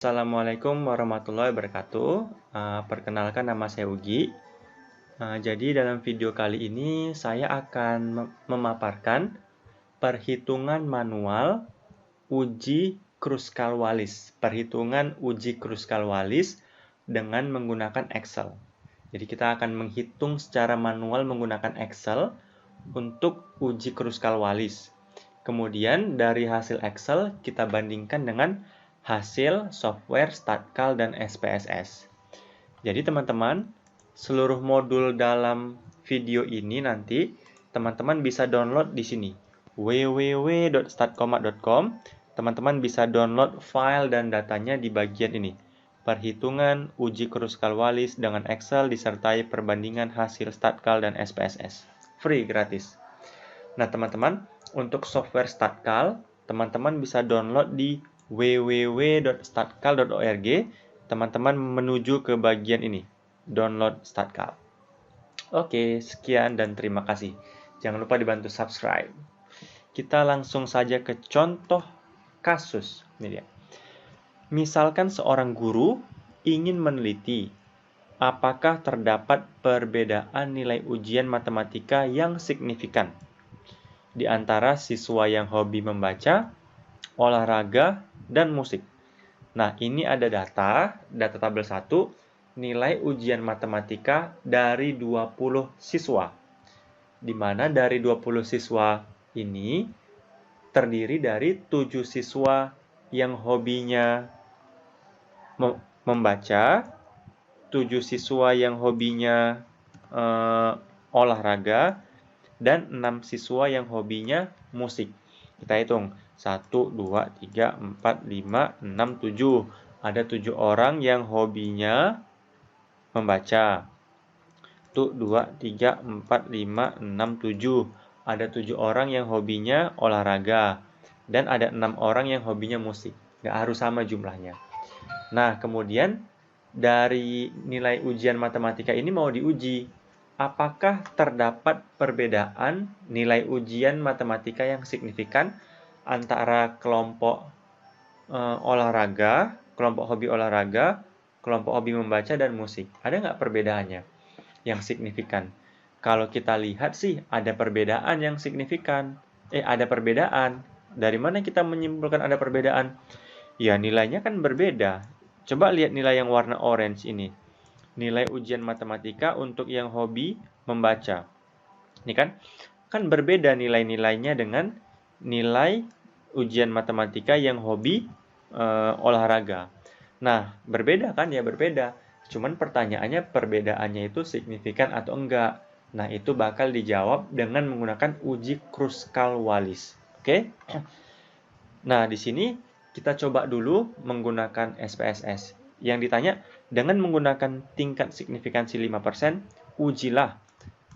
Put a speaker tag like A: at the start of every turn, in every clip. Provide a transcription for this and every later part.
A: Assalamualaikum warahmatullahi wabarakatuh. Perkenalkan nama saya Ugi. Jadi dalam video kali ini saya akan memaparkan perhitungan manual uji Kruskal-Wallis. Perhitungan uji Kruskal-Wallis dengan menggunakan Excel. Jadi kita akan menghitung secara manual menggunakan Excel untuk uji Kruskal-Wallis. Kemudian dari hasil Excel kita bandingkan dengan hasil software Statkal dan SPSS. Jadi teman-teman, seluruh modul dalam video ini nanti teman-teman bisa download di sini www.statkomat.com. Teman-teman bisa download file dan datanya di bagian ini. Perhitungan uji Kruskal-Wallis dengan Excel disertai perbandingan hasil Statkal dan SPSS. Free, gratis. Nah, teman-teman, untuk software Statkal, teman-teman bisa download di www.statkal.org. Teman-teman menuju ke bagian ini, download Statkal. Oke, sekian dan terima kasih. Jangan lupa dibantu subscribe. Kita langsung saja ke contoh kasus. Ini dia. Misalkan seorang guru ingin meneliti apakah terdapat perbedaan nilai ujian matematika yang signifikan di antara siswa yang hobi membaca, olahraga, dan musik. Nah, ini ada data tabel 1, nilai ujian matematika dari 20 siswa. Di mana dari 20 siswa ini terdiri dari 7 siswa yang hobinya membaca, 7 siswa yang hobinya olahraga, dan 6 siswa yang hobinya musik. Kita hitung. 1, 2, 3, 4, 5, 6, 7. Ada 7 orang yang hobinya membaca. 1, 2, 3, 4, 5, 6, 7. Ada 7 orang yang hobinya olahraga. Dan ada 6 orang yang hobinya musik. Nggak harus sama jumlahnya. Nah, kemudian dari nilai ujian matematika ini mau diuji. Apakah terdapat perbedaan nilai ujian matematika yang signifikan antara kelompok olahraga, kelompok hobi olahraga, kelompok hobi membaca, dan musik? Ada nggak perbedaannya yang signifikan? Kalau kita lihat sih, ada perbedaan yang signifikan. Ada perbedaan. Dari mana kita menyimpulkan ada perbedaan? Ya, nilainya kan berbeda. Coba lihat nilai yang warna orange ini. Nilai ujian matematika untuk yang hobi membaca. Ini kan berbeda nilai-nilainya dengan nilai ujian matematika yang hobi olahraga. Nah, berbeda kan? Ya berbeda. Cuman pertanyaannya perbedaannya itu signifikan atau enggak. Nah, itu bakal dijawab dengan menggunakan uji Kruskal-Wallis. Oke? Nah, di sini kita coba dulu menggunakan SPSS. Yang ditanya, dengan menggunakan tingkat signifikansi 5%, ujilah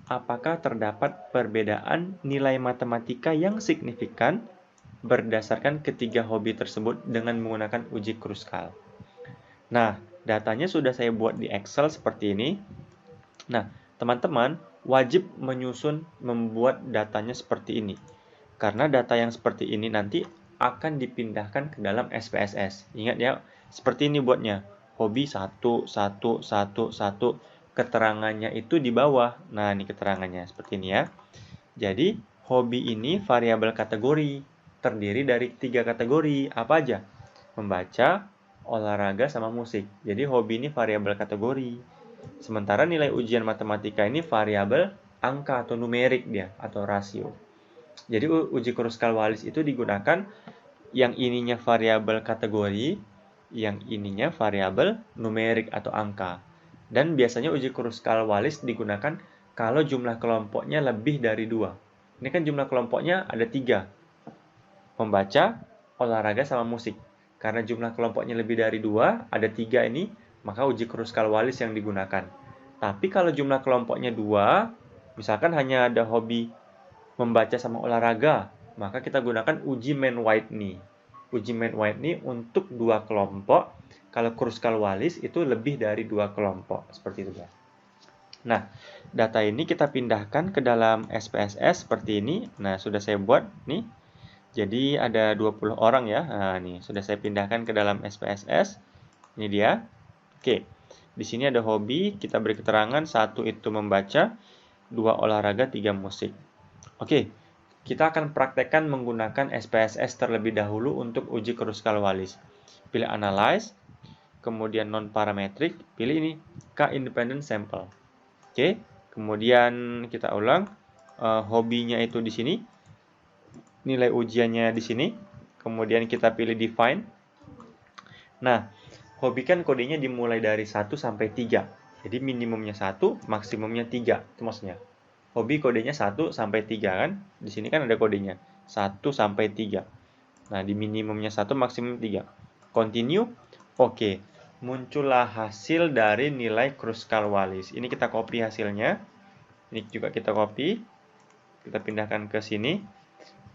A: apakah terdapat perbedaan nilai matematika yang signifikan berdasarkan ketiga hobi tersebut dengan menggunakan uji Kruskal. Nah, datanya sudah saya buat di Excel seperti ini. Nah, teman-teman wajib membuat datanya seperti ini. Karena data yang seperti ini nanti akan dipindahkan ke dalam SPSS. Ingat ya, seperti ini buatnya. Hobi 1, 1, 1, 1. Keterangannya itu di bawah. Nah, ini keterangannya seperti ini ya. Jadi, hobi ini variabel kategori. Terdiri dari 3 kategori. Apa aja? Membaca, olahraga, sama musik. Jadi, hobi ini variabel kategori. Sementara nilai ujian matematika ini variabel angka atau numerik dia, atau rasio. Jadi, uji Kruskal-Wallis itu digunakan yang ininya variabel kategori, yang ininya variabel numerik atau angka. Dan biasanya uji Kruskal-Wallis digunakan kalau jumlah kelompoknya lebih dari 2. Ini kan jumlah kelompoknya ada 3. Membaca, olahraga, sama musik. Karena jumlah kelompoknya lebih dari 2, ada 3 ini, maka uji Kruskal-Wallis yang digunakan. Tapi kalau jumlah kelompoknya 2, misalkan hanya ada hobi membaca sama olahraga, maka kita gunakan uji Mann-Whitney. Uji Mann-Whitney untuk 2 kelompok. Kalau Kruskal-Wallis itu lebih dari 2 kelompok. Seperti itu ya. Nah, data ini kita pindahkan ke dalam SPSS seperti ini. Nah, sudah saya buat nih. Jadi ada 20 orang ya. Nah, nih sudah saya pindahkan ke dalam SPSS. Ini dia. Oke. Di sini ada hobi, kita beri keterangan 1 itu membaca, 2 olahraga, 3 musik. Oke. Kita akan praktekkan menggunakan SPSS terlebih dahulu untuk uji Kruskal-Wallis. Pilih Analyze, kemudian non-parametric, pilih ini, K-independent sample. Oke, kemudian kita ulang, hobinya itu di sini, nilai ujiannya di sini, kemudian kita pilih define. Nah, hobi kan kodenya dimulai dari 1 sampai 3. Jadi minimumnya 1, maksimumnya 3, itu maksudnya. Hobi kodenya 1 sampai 3 kan? Di sini kan ada kodenya 1 sampai 3. Nah, di minimumnya 1, maksimum 3. Continue. Oke. Muncullah hasil dari nilai Kruskal-Wallis. Ini kita copy hasilnya. Ini juga kita copy. Kita pindahkan ke sini.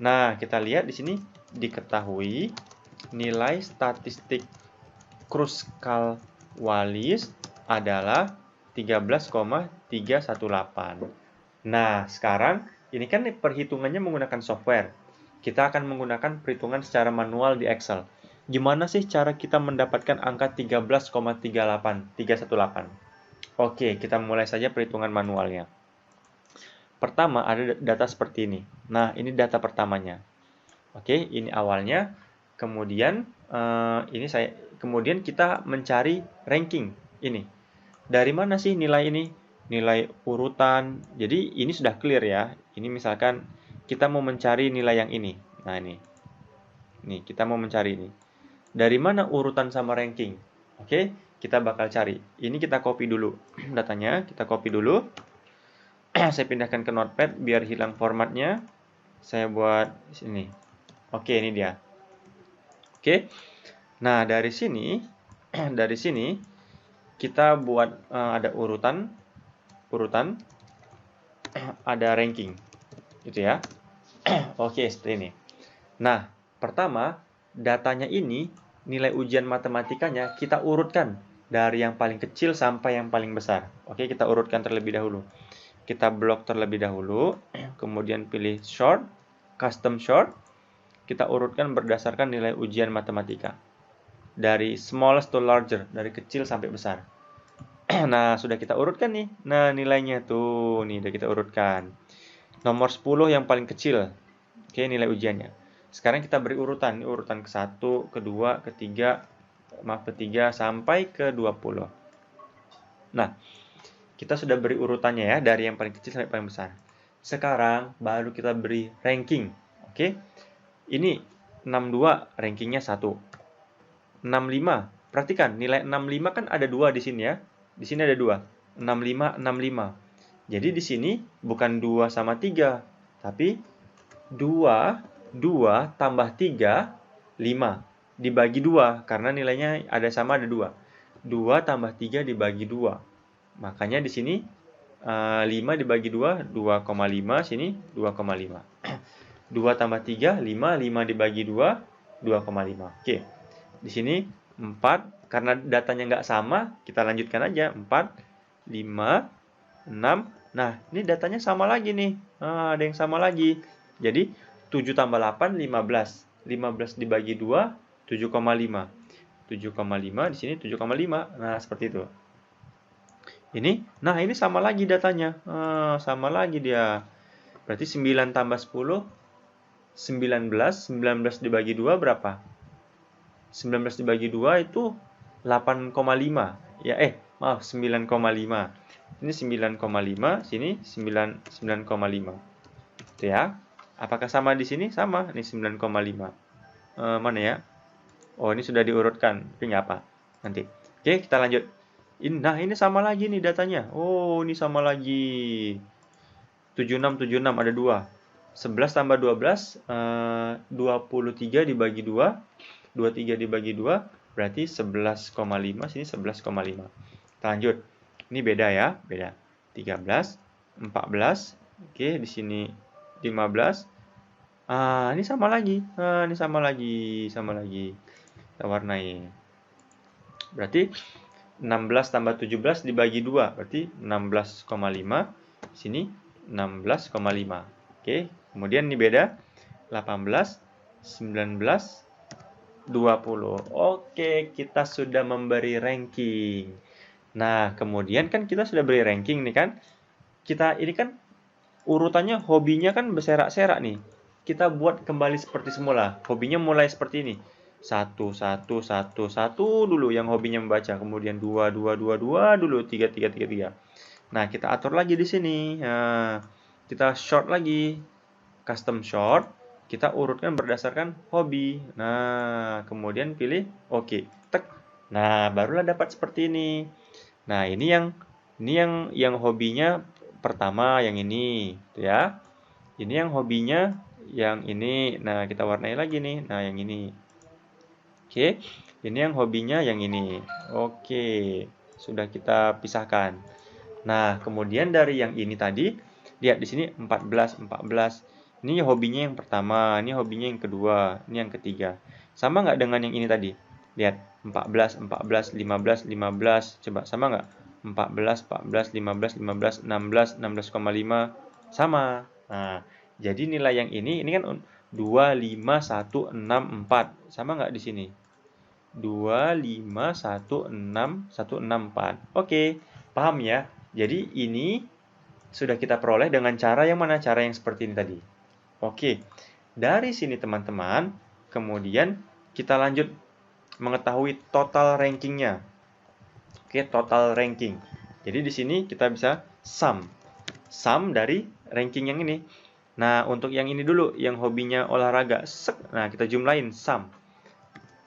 A: Nah, kita lihat di sini diketahui nilai statistik Kruskal-Wallis adalah 13,318. Nah, sekarang ini kan perhitungannya menggunakan software. Kita akan menggunakan perhitungan secara manual di Excel. Gimana sih cara kita mendapatkan angka 13,318? Oke, kita mulai saja perhitungan manualnya. Pertama, ada data seperti ini. Nah, ini data pertamanya. Oke, ini awalnya. Kemudian, kemudian kita mencari ranking ini. Dari mana sih nilai ini? Nilai urutan. Jadi ini sudah clear ya. Ini misalkan kita mau mencari nilai yang ini. Nah ini. Nih, kita mau mencari ini. Dari mana urutan sama ranking? Oke, kita bakal cari. Ini kita copy dulu datanya. Kita copy dulu. Saya pindahkan ke Notepad biar hilang formatnya. Saya buat sini. Oke, ini dia. Oke. Nah, dari sini kita buat ada urutan, ada ranking, gitu ya. Oke, seperti ini. Nah, pertama, datanya ini, nilai ujian matematikanya kita urutkan dari yang paling kecil sampai yang paling besar. Oke, kita urutkan terlebih dahulu. Kita blok terlebih dahulu, kemudian pilih short, custom short. Kita urutkan berdasarkan nilai ujian matematika. Dari smallest to larger, dari kecil sampai besar. Nah, sudah kita urutkan nih. Nah, nilainya tuh, nih udah kita urutkan. Nomor 10 yang paling kecil. Oke, nilai ujiannya. Sekarang kita beri urutan. Ini urutan ke-1, ke-2, ke-3 sampai ke 20. Nah, kita sudah beri urutannya ya, dari yang paling kecil sampai paling besar. Sekarang baru kita beri ranking. Oke. Ini 62 rankingnya 1. 65. Perhatikan, nilai 65 kan ada 2 di sini ya. Di sini ada 2. 65, 65. Jadi di sini bukan 2 sama 3, tapi 2 tambah 3, 5. Dibagi 2, karena nilainya ada sama ada 2. 2 tambah 3 dibagi 2. Makanya di sini 5 dibagi 2, 2,5. Sini 2,5. 2 tambah 3, 5. 5 dibagi 2, 2,5. Oke. Di sini 4, karena datanya nggak sama, kita lanjutkan aja. 4, 5, 6. Nah, ini datanya sama lagi nih. Ada yang sama lagi. Jadi, 7 tambah 8, 15. 15 dibagi 2, 7,5. 7,5, di sini 7,5. Nah, seperti itu. Ini sama lagi datanya. Sama lagi dia. Berarti 9 tambah 10, 19. 19 dibagi 2 berapa? 19 dibagi 2 itu 8,5. Ya, maaf, 9,5. Ini 9,5, sini 9,5. Itu ya. Apakah sama di sini? Sama, ini 9,5. Mana ya? Oh, ini sudah diurutkan. Tapi nggak apa. Nanti. Oke, kita lanjut. Nah, ini sama lagi nih datanya. Oh, ini sama lagi. 76, 76, ada 2. 11 tambah 12, 23 dibagi 2. 23 dibagi 2 berarti 11,5. Sini 11,5. Kita lanjut. Ini beda ya, beda. 13, 14. Oke, di sini 15. Ini sama lagi. Ini sama lagi. Kita warnai. Berarti 16 tambah 17 dibagi 2 berarti 16,5. Sini 16,5. Oke, kemudian ini beda. 18, 19, 20. Oke, kita sudah memberi ranking. Nah, kemudian kan kita sudah beri ranking nih kan. Kita ini kan urutannya hobinya kan berserak-serak nih. Kita buat kembali seperti semula. Hobinya mulai seperti ini. Satu, satu, satu, satu dulu yang hobinya membaca. Kemudian dua, dua, dua, dua dulu. Tiga, tiga, tiga, tiga. Nah, kita atur lagi di sini. Nah, kita short lagi. Custom short. Kita urutkan berdasarkan hobi. Nah, kemudian pilih oke. Tek. Nah, barulah dapat seperti ini. Nah, ini yang hobinya pertama yang ini, gitu ya. Ini yang hobinya yang ini. Nah, kita warnai lagi nih. Nah, yang ini. Oke. Ini yang hobinya yang ini. Oke. Sudah kita pisahkan. Nah, kemudian dari yang ini tadi, lihat di sini 14, 14. Ini hobinya yang pertama, ini hobinya yang kedua, ini yang ketiga. Sama nggak dengan yang ini tadi? Lihat, 14, 14, 15, 15. Coba, sama nggak? 14, 14, 15, 15, 16, 16,5. Sama. Nah, jadi nilai yang ini kan 2, 5, 1, 6, 4. Sama nggak di sini? 2, 5, 1, 6, 1, 6, 4. Oke, paham ya? Jadi ini sudah kita peroleh dengan cara yang mana? Cara yang seperti ini tadi. Oke, dari sini teman-teman, kemudian kita lanjut mengetahui total rankingnya. Oke, total ranking. Jadi di sini kita bisa sum dari ranking yang ini. Nah, untuk yang ini dulu, yang hobinya olahraga. Nah, kita jumlahin sum.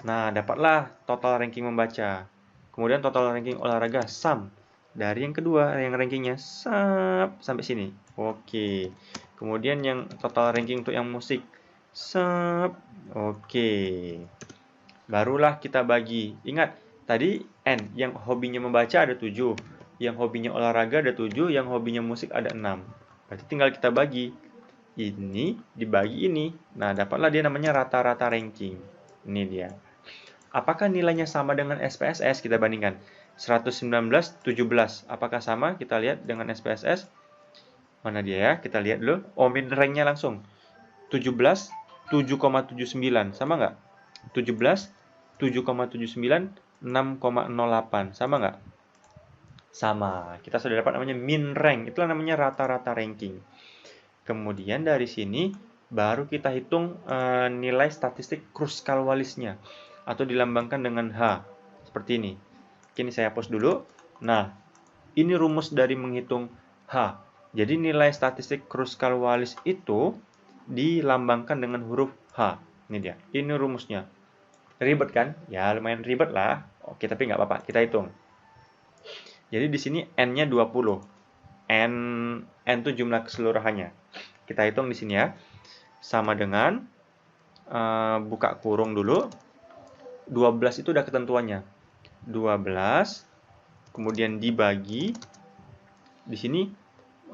A: Nah, dapatlah total ranking membaca. Kemudian total ranking olahraga sum. Dari yang kedua, yang rankingnya sampai sini. Oke. Kemudian yang total ranking untuk yang musik. Oke. Barulah kita bagi. Ingat, tadi N. Yang hobinya membaca ada 7. Yang hobinya olahraga ada 7. Yang hobinya musik ada 6. Berarti tinggal kita bagi. Ini dibagi ini. Nah, dapatlah dia namanya rata-rata ranking. Ini dia. Apakah nilainya sama dengan SPSS? Kita bandingkan. 119, 17. Apakah sama? Kita lihat dengan SPSS. Mana dia ya? Kita lihat dulu. Oh, min ranknya langsung. 17, 7,79. Sama nggak? 17, 7,79, 6,08. Sama nggak? Sama. Kita sudah dapat namanya min rank. Itulah namanya rata-rata ranking. Kemudian dari sini baru kita hitung nilai statistik Kruskal-Walisnya atau dilambangkan dengan H seperti ini. Ini saya hapus dulu. Nah, ini rumus dari menghitung H. Jadi nilai statistik Kruskal-Walis itu dilambangkan dengan huruf H. Ini dia. Ini rumusnya. Ribet kan? Ya, lumayan ribet lah. Oke, tapi nggak apa-apa. Kita hitung. Jadi di sini N-nya 20. N itu jumlah keseluruhannya. Kita hitung di sini ya. Sama dengan buka kurung dulu. 12 itu udah ketentuannya. 12 kemudian dibagi di sini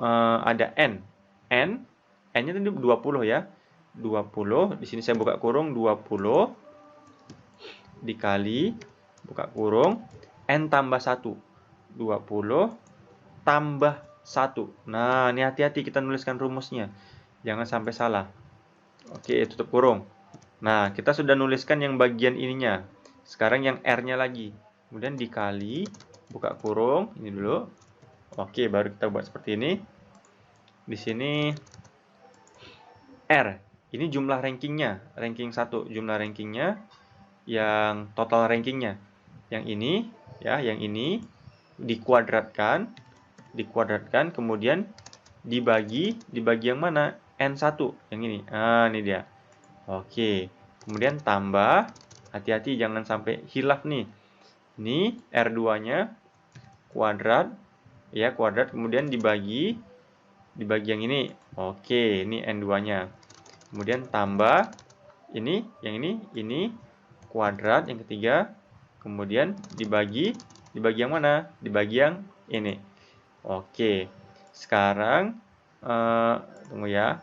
A: ada N. N-nya tadi 20 ya. 20 di sini saya buka kurung 20 dikali buka kurung N tambah 1. 20 tambah 1. Nah, ini hati-hati kita nuliskan rumusnya. Jangan sampai salah. Oke, tutup kurung. Nah, kita sudah nuliskan yang bagian ininya. Sekarang yang R-nya lagi. Kemudian dikali, buka kurung, ini dulu. Oke, baru kita buat seperti ini. Di sini R. Ini jumlah rankingnya. Ranking 1, jumlah rankingnya. Yang total rankingnya. Yang ini, ya, yang ini dikuadratkan. Dikuadratkan, kemudian dibagi yang mana? N1, yang ini. Nah, ini dia. Oke, kemudian tambah, hati-hati jangan sampai hilaf nih. Ini R2-nya kuadrat, ya kuadrat, kemudian dibagi yang ini. Oke, ini N2-nya. Kemudian tambah ini, yang ini kuadrat yang ketiga. Kemudian dibagi yang mana? Dibagi yang ini. Oke, sekarang tunggu ya.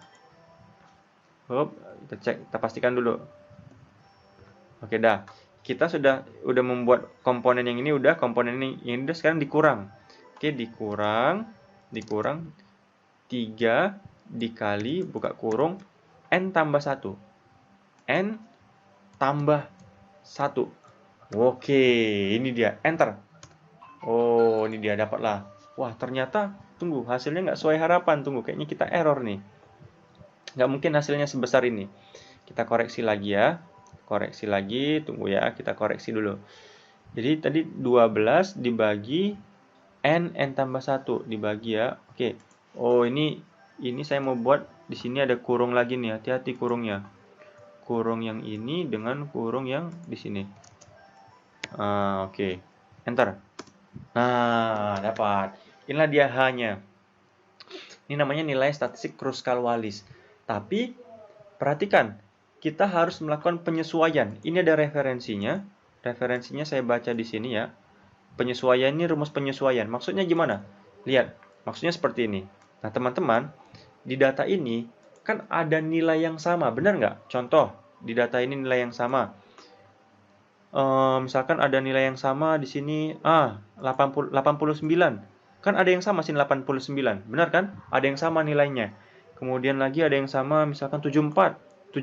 A: Kita cek, kita pastikan dulu. Oke dah. Kita sudah membuat komponen yang ini udah, komponen ini udah, sekarang dikurang. Oke, dikurang 3 dikali buka kurung N tambah 1. N tambah 1. Oke, ini dia. Enter. Oh, ini dia, dapatlah. Wah, ternyata, tunggu, hasilnya nggak sesuai harapan. Tunggu, kayaknya kita error nih. Nggak mungkin hasilnya sebesar ini. Kita koreksi lagi ya. Koreksi lagi, tunggu ya, kita koreksi dulu. Jadi tadi 12 dibagi n tambah 1 dibagi ya. Oke. Oh, ini saya mau buat di sini ada kurung lagi nih. Hati-hati kurungnya. Kurung yang ini dengan kurung yang di sini. Oke. Enter. Nah, dapat. Inilah dia H-nya. Ini namanya nilai statistik Kruskal-Wallis. Tapi perhatikan, kita harus melakukan penyesuaian. Ini ada referensinya. Referensinya saya baca di sini ya. Penyesuaian ini rumus penyesuaian. Maksudnya gimana? Lihat, maksudnya seperti ini. Nah, teman-teman, di data ini kan ada nilai yang sama, benar nggak? Contoh, di data ini nilai yang sama. Misalkan ada nilai yang sama di sini, 89. Kan ada yang sama sini 89, benar kan? Ada yang sama nilainya. Kemudian lagi ada yang sama, misalkan 74.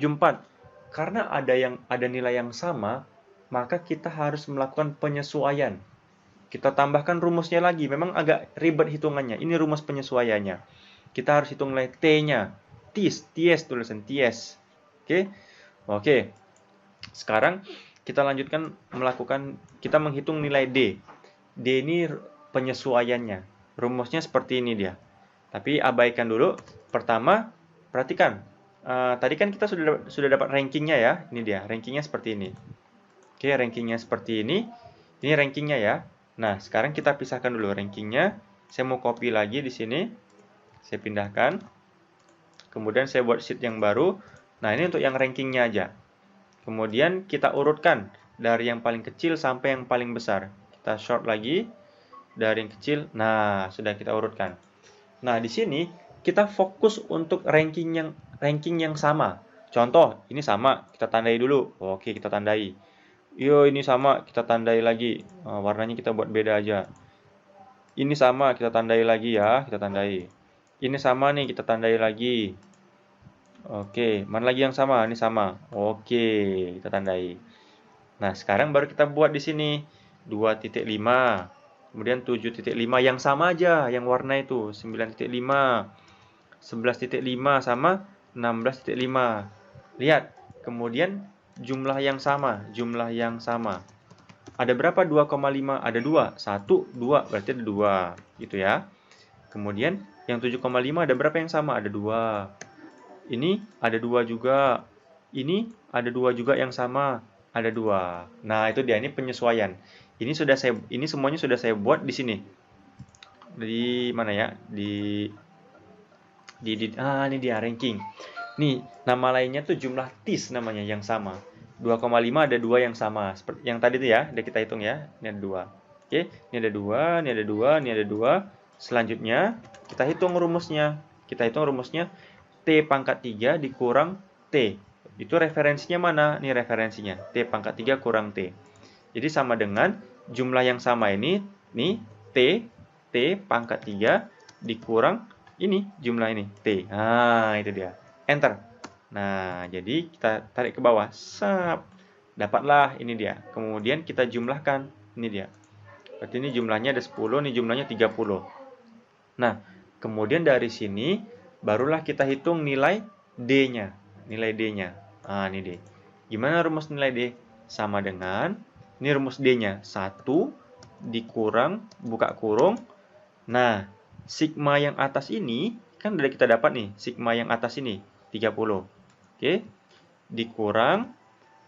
A: Karena ada nilai yang sama, maka kita harus melakukan penyesuaian. Kita tambahkan rumusnya lagi. Memang agak ribet hitungannya. Ini rumus penyesuaiannya. Kita harus hitung nilai T-nya. Ts, tulisan Ts. Oke. Sekarang kita lanjutkan kita menghitung nilai D. D ini penyesuaiannya. Rumusnya seperti ini dia. Tapi abaikan dulu. Pertama, perhatikan. Tadi kan kita sudah dapat rankingnya ya. Ini dia, rankingnya seperti ini. Oke, rankingnya seperti ini. Ini rankingnya ya. Nah, sekarang kita pisahkan dulu rankingnya. Saya mau copy lagi di sini. Saya pindahkan. Kemudian saya buat sheet yang baru. Nah, ini untuk yang rankingnya aja. Kemudian kita urutkan dari yang paling kecil sampai yang paling besar. Kita short lagi dari yang kecil. Nah, sudah kita urutkan. Nah, di sini kita fokus untuk ranking yang sama. Contoh, ini sama, kita tandai dulu. Oke, kita tandai. Yo, ini sama, kita tandai lagi. Warnanya kita buat beda aja. Ini sama, kita tandai lagi ya, kita tandai. Ini sama nih, kita tandai lagi. Oke, mana lagi yang sama? Ini sama. Oke, kita tandai. Nah, sekarang baru kita buat di sini 2.5. Kemudian 7.5 yang sama aja, yang warna itu 9.5. 11.5 sama 16.5. Lihat, kemudian jumlah yang sama. Ada berapa 2,5? Ada 2. 1, 2, berarti ada 2. Gitu ya. Kemudian yang 7,5 ada berapa yang sama? Ada 2. Ini ada 2 juga. Ini ada 2 juga yang sama. Ada 2. Nah, itu dia, ini penyesuaian. Ini semuanya sudah saya buat di sini. Di mana ya? Ini dia ranking. Nih, nama lainnya tuh jumlah TIS namanya yang sama. 2,5 ada 2 yang sama. Seperti yang tadi tuh ya, udah kita hitung ya. Ini ada 2. Oke, ini ada 2, ini ada 2, ini ada 2. Selanjutnya, kita hitung rumusnya. T pangkat 3 dikurang T. Itu referensinya mana? Ini referensinya. T pangkat 3 kurang T. Jadi sama dengan jumlah yang sama ini, nih, T pangkat 3 dikurang ini, jumlah ini, T. Nah, itu dia. Enter. Nah, jadi kita tarik ke bawah. Sap. Dapatlah, ini dia. Kemudian kita jumlahkan. Ini dia. Berarti ini jumlahnya ada 10, ini jumlahnya 30. Nah, kemudian dari sini barulah kita hitung nilai D-nya. Nah, ini D. Gimana rumus nilai D? Sama dengan, ini rumus D-nya. 1 dikurang, buka kurung. Nah, sigma yang atas ini, kan udah kita dapat nih. Sigma yang atas ini, 30. Oke. Dikurang.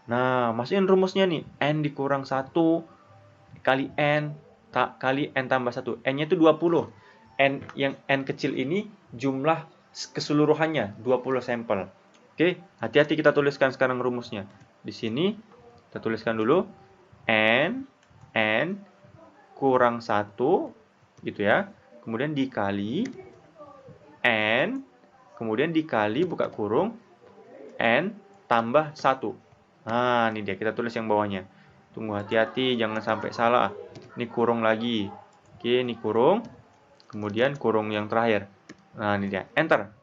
A: Nah, masukin rumusnya nih. N dikurang 1 kali N kali N tambah 1. N-nya itu 20. Yang N kecil ini jumlah keseluruhannya 20 sampel. Oke, hati-hati kita tuliskan sekarang rumusnya. Di sini kita tuliskan dulu N kurang 1 gitu ya. Kemudian dikali N, kemudian dikali buka kurung N tambah 1. Nah, ini dia, kita tulis yang bawahnya. Tunggu, hati-hati jangan sampai salah. Ini kurung lagi. Oke, ini kurung. Kemudian kurung yang terakhir. Nah, ini dia. Enter.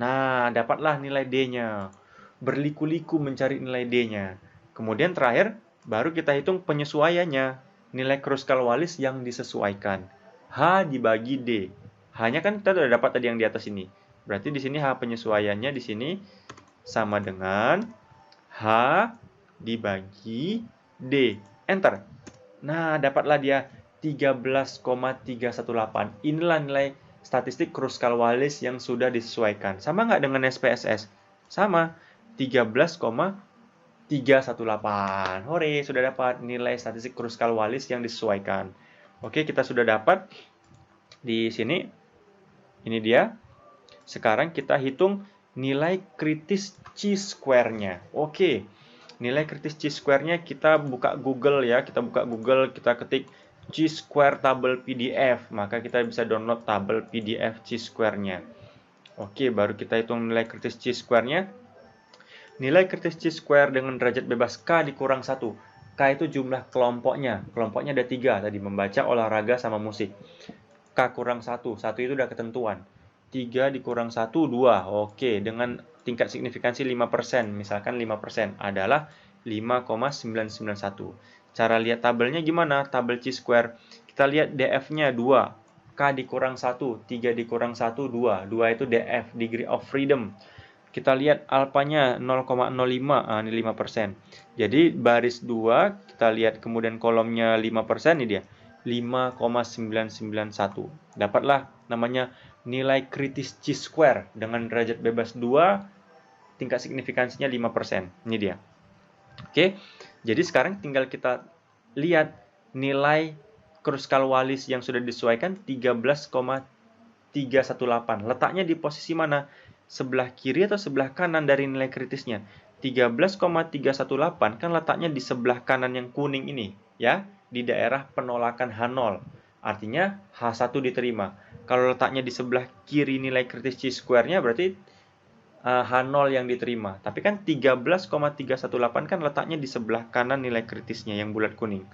A: Nah, dapatlah nilai D-nya. Berliku-liku mencari nilai D-nya. Kemudian terakhir, Baru kita hitung penyesuaiannya. Nilai Kruskal-Wallis yang disesuaikan. H dibagi D. H-nya kan kita sudah dapat tadi yang di atas ini. Berarti di sini H penyesuaiannya di sini sama dengan H dibagi D. Enter. Nah, dapatlah dia 13,318. Inilah nilai statistik Kruskal-Wallis yang sudah disesuaikan. Sama nggak dengan SPSS? Sama. 13,318. Hore, sudah dapat nilai statistik Kruskal-Wallis yang disesuaikan. Oke, kita sudah dapat di sini. Ini dia. Sekarang kita hitung nilai kritis chi-square-nya. Oke. Nilai kritis chi-square-nya kita buka Google ya. Kita buka Google, kita ketik chi-square tabel PDF. Maka kita bisa download tabel PDF chi-square-nya. Oke, baru kita hitung nilai kritis chi-square-nya. Nilai kritis chi-square dengan derajat bebas K dikurang 1. K itu jumlah kelompoknya. Kelompoknya ada 3 tadi, membaca, olahraga, sama musik. K kurang 1. 1 itu udah ketentuan. 3 dikurang 1, 2. Oke, dengan tingkat signifikansi 5%. Misalkan 5% adalah 5,991. Cara lihat tabelnya gimana? Tabel chi-square. Kita lihat DF-nya 2. K dikurang 1. 3 dikurang 1, 2. 2 itu DF, degree of freedom. Kita lihat alfanya 0,05, ini 5%. Jadi baris 2, kita lihat kemudian kolomnya 5%, ini dia. 5,991. Dapatlah namanya nilai kritis chi-square dengan derajat bebas 2, tingkat signifikansinya 5%. Ini dia. Oke, jadi sekarang tinggal kita lihat nilai Kruskal-Wallis yang sudah disesuaikan 13,318. Letaknya di posisi mana? Sebelah kiri atau sebelah kanan dari nilai kritisnya? 13,318 kan letaknya di sebelah kanan yang kuning ini, ya, di daerah penolakan H0. Artinya H1 diterima. Kalau letaknya di sebelah kiri nilai kritis chi-square-nya berarti H0 yang diterima. Tapi kan 13,318 kan letaknya di sebelah kanan nilai kritisnya yang bulat kuning.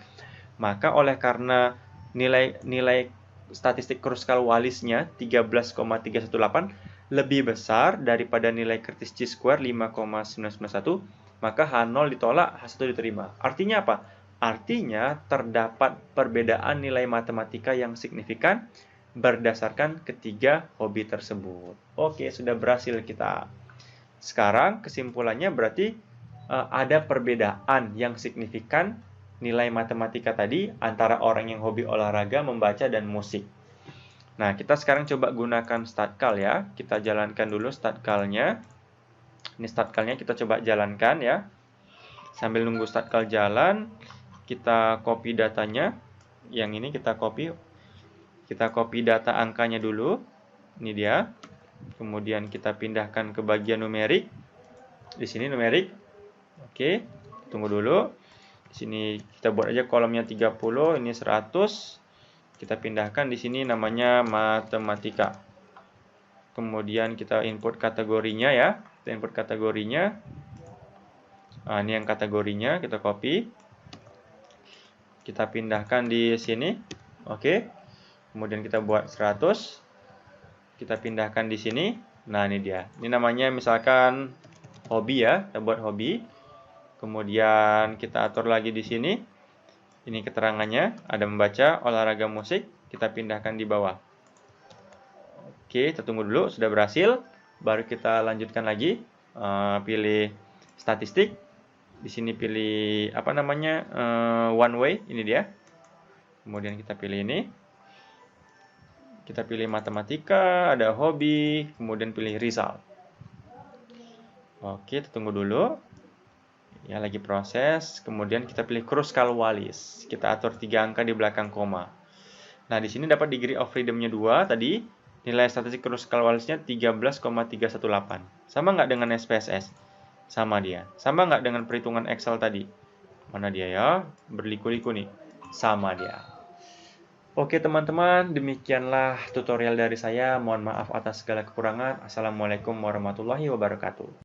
A: Maka oleh karena nilai statistik Kruskal-Wallis-nya 13,318 lebih besar daripada nilai kritis chi-square 5,991, maka H0 ditolak, H1 diterima. Artinya apa? Artinya terdapat perbedaan nilai matematika yang signifikan berdasarkan ketiga hobi tersebut. Oke, sudah berhasil kita. Sekarang kesimpulannya berarti ada perbedaan yang signifikan nilai matematika tadi antara orang yang hobi olahraga, membaca, dan musik. Nah, kita sekarang coba gunakan StatCal ya. Kita jalankan dulu StatCal-nya. Ini StatCal-nya kita coba jalankan ya. Sambil nunggu StatCal jalan, kita copy datanya. Yang ini kita copy. Kita copy data angkanya dulu. Ini dia. Kemudian kita pindahkan ke bagian numerik. Di sini numerik. Oke, tunggu dulu. Di sini kita buat aja kolomnya 30, ini 100. Kita pindahkan di sini namanya matematika. Kemudian kita input kategorinya ya. Kita input kategorinya. Nah, ini yang kategorinya kita copy. Kita pindahkan di sini. Oke. Kemudian kita buat 100. Kita pindahkan di sini. Nah, ini dia. Ini namanya misalkan hobi ya. Kita buat hobi. Kemudian kita atur lagi di sini. Ini keterangannya, ada membaca, olahraga, musik, kita pindahkan di bawah. Oke, kita tunggu dulu, sudah berhasil. Baru kita lanjutkan lagi, pilih statistik. Di sini pilih apa namanya, one way, ini dia. Kemudian kita pilih ini. Kita pilih matematika, ada hobi, kemudian pilih result. Oke, kita tunggu dulu. Ya, lagi proses. Kemudian kita pilih Kruskal-Wallis. Kita atur 3 angka di belakang koma. Nah, di sini dapat degree of freedom-nya 2 tadi. Nilai statistik Kruskal-Wallis-nya 13,318. Sama nggak dengan SPSS? Sama dia. Sama nggak dengan perhitungan Excel tadi? Mana dia ya? Berliku-liku nih. Sama dia. Oke teman-teman, demikianlah tutorial dari saya. Mohon maaf atas segala kekurangan. Assalamualaikum warahmatullahi wabarakatuh.